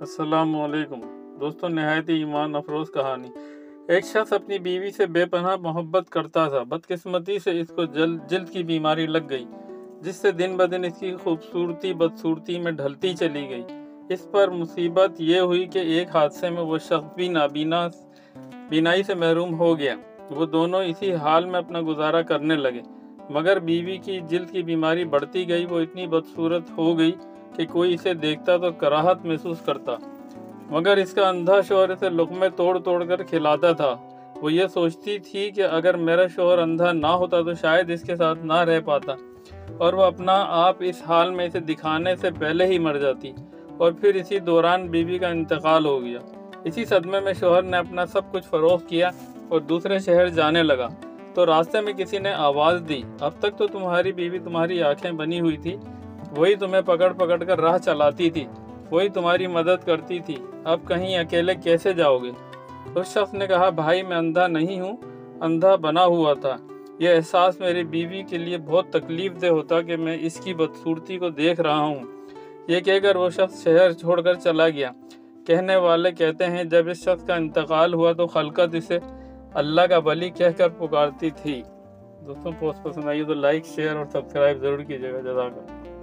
السلام علیکم دوستوں، نہایت ہی ایمان افروز کہانی۔ ایک شخص اپنی بیوی سے بے پناہ محبت کرتا تھا۔ بدقسمتی سے اس کو جلد کی بیماری لگ گئی، جس سے دن بدن اس کی خوبصورتی بدصورتی میں ڈھلتی چلی گئی۔ اس پر مصیبت یہ ہوئی کہ ایک حادثے میں وہ شخص بھی بینائی سے محروم ہو گیا۔ وہ دونوں اسی حال میں اپنا گزارا کرنے لگے، مگر بیوی کی جلد کی بیماری بڑھتی گئی۔ وہ اتنی بدصورت ہو گئی کہ کوئی اسے دیکھتا تو کراہت محسوس کرتا، مگر اس کا اندھا شوہر اسے لقمے توڑ توڑ کر کھلاتا تھا۔ وہ یہ سوچتی تھی کہ اگر میرا شوہر اندھا نہ ہوتا تو شاید اس کے ساتھ نہ رہ پاتا، اور وہ اپنا آپ اس حال میں اسے دکھانے سے پہلے ہی مر جاتی، اور پھر اسی دوران بیوی کا انتقال ہو گیا۔ اسی صدمے میں شوہر نے اپنا سب کچھ فروخت کیا اور دوسرے شہر جانے لگا، تو راستے میں کسی نے آواز دی، اب تک تو تمہاری بیوی تمہاری آنکھیں بنی ہوئی تھی، وہی تمہیں پکڑ پکڑ کر راہ چلاتی تھی، وہی تمہاری مدد کرتی تھی، اب کہیں اکیلے کیسے جاؤ گے؟ اس شخص نے کہا، بھائی میں اندھا نہیں ہوں، اندھا بنا ہوا تھا۔ یہ احساس میری بیوی کے لیے بہت تکلیف دہ ہوتا کہ میں اس کی بدصورتی کو دیکھ رہا ہوں۔ یہ کہہ کر وہ شخص شہر چھوڑ کر چلا گیا۔ کہنے والے کہتے ہیں، جب اس شخص کا انتقال ہوا تو خلقت اسے اللہ کا ولی کہہ کر پکارتی تھی۔ دوستوں، پوسٹ پسند آئی تو لائک، شیئر اور سبسکرائب ضرور کیجیے گا۔ جزاک اللہ۔